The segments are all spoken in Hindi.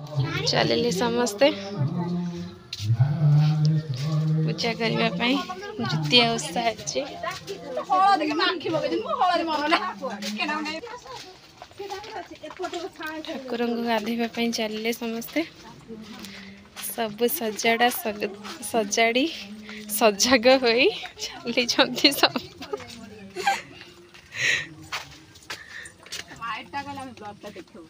चलिए समस्ते पूजा करने जुतिया ओषा अच्छी ठाकुर को गाधेवाई चलिए समस्ते सब सजाड़ा सजाड़ी सजग हो चली सब देखु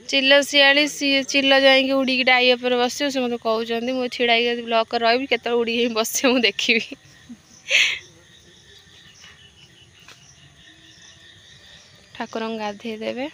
चिल शियाली चिल जाइए उड़ी डाई पर बस से मत कहते मुझे छिड़ा ब्लॉक रही के उड़ी बस मुझे देखी ठाकुर गाधे देवे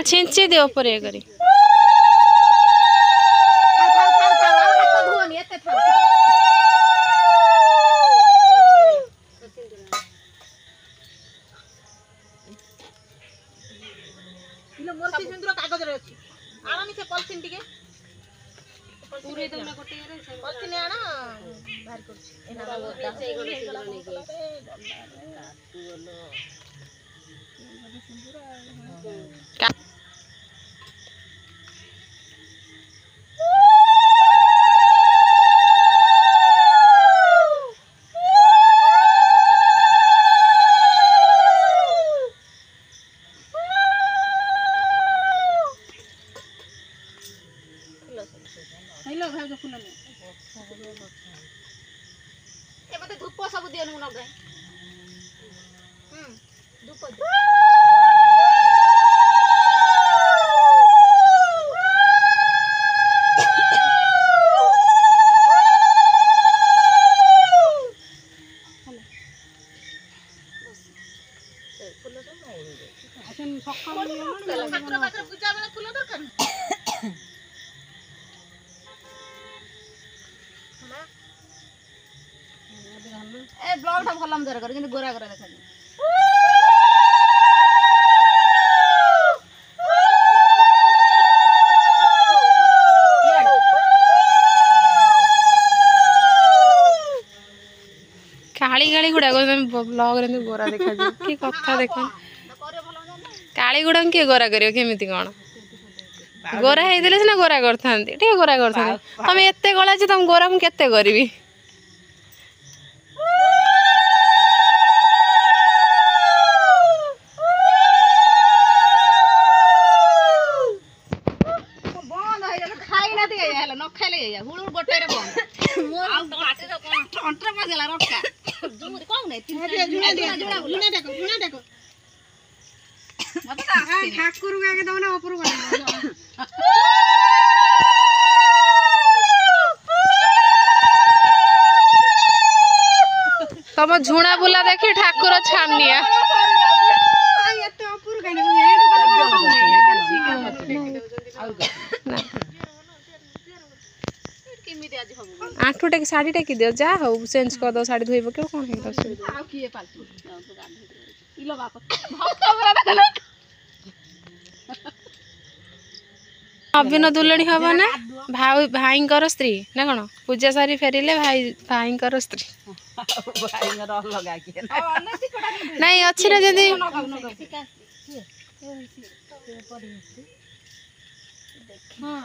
छिंची दे ऊपर ये करी कागज रही आनी से पॉलिथिन टिके पूरे दउना कोटे पॉलिथिन आना बाहर कर एना बेचे गोले सिलो नहीं गई हेलो भाई जो फूल में ए मते धूप सब दियो न नगाय धूप ए ब्लॉग टा भलम जरा कर गोरा गोरा देखा काली गाली गुड़ा ब्लॉग रे गोरा देखा कि कथा देख काली गुड़ा किए गोरा करियो केमिति कौन गोरा होते सीना गोरा करते गोरा करते तुम एत गला तुम गोरा मुझे केते करी न खाइले हुड़ गोटे रे बंद आ बाटे रे कोन अंतरा पागला रक्का जुमुरी कोन नै जुना देखो मत ठाकुर के दो ना ऊपर तुम झुणा बुला देखी ठाकुर छानिया आठू टेक साड़ी टेक दियो जा हो चेंज कर दो साड़ी धोई पके कोन हे आ किए पालतू इलो बाप भक्त बरा अभिन दुलणी हबा ना भाई भाईंकर स्त्री ना कोन पूजा सारी फेरिले भाई भाईंकर स्त्री भाईंकर लगा के नहीं अछि रे जदी हां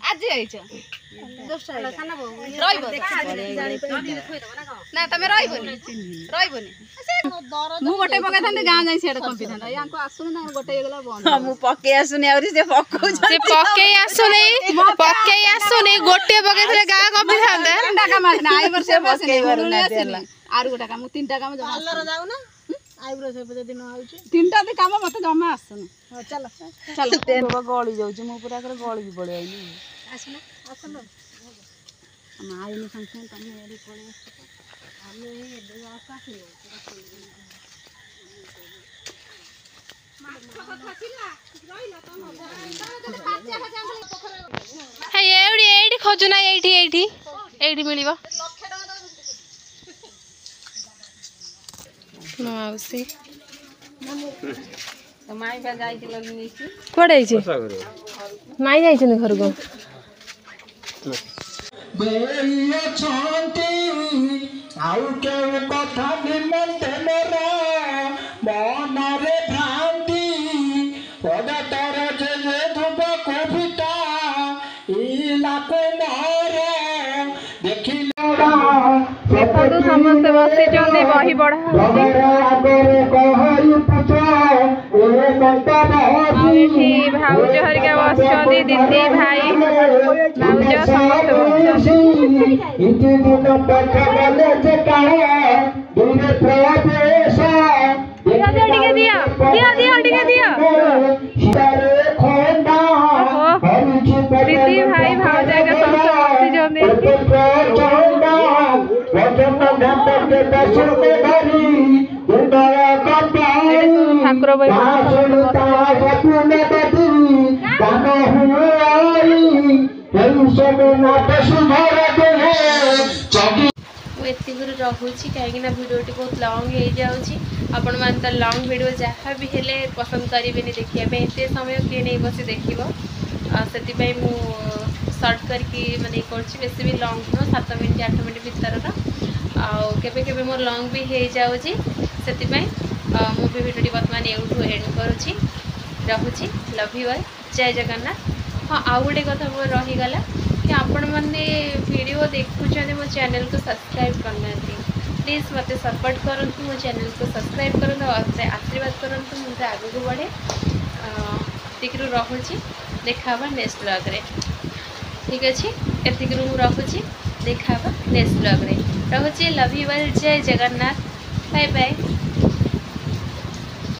ଆଜି ଯାଇଛ ରହିବ ନା ତମେ ରହିବନି ମୁଁ ଗୋଟେ ପକେଇଥାନ୍ତି ଗାଁ ଯାଇ ସିଆଡେ କମ୍ପିଥାନ୍ତା ୟାଙ୍କୁ ଆସୁନି ନା ଗୋଟେ ହେଇଗଲା ବନ୍ଦ ମୁଁ ପକେଇ ଆସୁନି ଆହୁରି ସେ ପକଉଛ ସେ ପକେଇ ଆସୁନି ଗୋଟିଏ ପକେଇଥିଲେ ଗାଁ କମ୍ପିଥାନ୍ତା। ଆଇ ବର୍ଷ ପକେଇ ପାରୁନାହାନ୍ତି ଆରୁ ଗୋଟେ କାମ 3ଟା କାମ ଜମା ଯାଉନା ଆଇବ୍ରୋ ସେପ ଯଦି ନ ଆଉଛି 3ଟା କାମ ମତେ ଜମା ଆସୁନି। ଚାଲ ଗଳି ଯାଉଛି ମୁଁ ପୁରା ଗଳିକି ପଳେଇ ଆଇଲି ଆସୁନ ଆସୁନ ଆମ ଆଇନି ସାଙ୍ଗେ ସାଙ୍ଗେ ତମେ ଏଠି ପଳେଇ ଆସ ଆମେ ଏବେ ଆସିଲୁ ଏଇଠି ଖୋଜୁ ନା ଏଇଠି ମିଳିବ ମାଉସୀ କୁଆଡେ ଯାଇଛି ମାଇଁ ଯାଇଛନ୍ତି ଘରକୁ ଆଉ କେଉଁ କଥା ନିମନ୍ତେ ମୋର ମନରେ ଭ୍ରାନ୍ତି ପଦତର ଯେ ଧୁବ କବିତା ଇଲାକୁ ମୋର ଦେଖିଲ ଦେଖନ୍ତୁ ସମସ୍ତେ ବସିଛନ୍ତି ବହି ପଢା ଏଠି ଭାଉଜ ହରିକା ବସିଛନ୍ତି ଦିଦି ଭାଇ ଭାଉଜ ସମସ୍ତେ ଦିଦି ଭାଇ ଭାଉଜ ହରିକା ସମସ୍ତେ ବସିଛନ୍ତି ଠାକୁର ବହି ଏତିକିରୁ ରହୁଛି କାହିଁକିନା ଭିଡ଼ିଓଟି ବହୁତ ଲଙ୍ଗ୍ ହେଇଯାଉଛି ଆପଣମାନେ ତ ଲଙ୍ଗ୍ ଭିଡ଼ିଓ ଯାହା ବି ହେଲେ ପସନ୍ଦ କରିବେନି ଦେଖିବା ପାଇଁ ଏତେ ସମୟ କିଏ ନେଇ ବସି ଦେଖିବ ସେଥିପାଇଁ ମୁଁ ସର୍ଟ କରିକି ମାନେ କରୁଛି ବେଶୀ ବି ଲଙ୍ଗ୍ ନୁହଁ 7 ମିନିଟ୍ 8 ମିନିଟ୍ ଭିତରର ଆଉ କେବେ କେବେ ମୋର ଲଙ୍ଗ୍ ବି ହେଇଯାଉଛି ସେଥିପାଇଁ ମୁଁ ବି ଭିଡ଼ିଓଟି ବର୍ତ୍ତମାନ ଏଇଠୁ ଏଣ୍ଡ କରୁଛି ରହୁଛି ଲଭ୍ ୟୁ ଅଲ୍ ଜୟ ଜଗନ୍ନାଥ। ହଁ ଆଉ ଗୋଟେ କଥା ମୋର ରହିଗଲା कि आपण मैंने वीडियो देखुं मो चैनल को सब्सक्राइब करना प्लीज़ मत सपोर्ट करूँ मो चैनल को सब्सक्राइब करूँ आशीर्वाद करूँ मुझे आगे बढ़े एतिकरू रखुची देखा नेक्स्ट ब्लॉग रे ठीक अच्छे एतिकरू रखुची देखा नेक्स्ट ब्लॉग रे रखुची लव यू ऑल जय जगन्नाथ बाय बाय।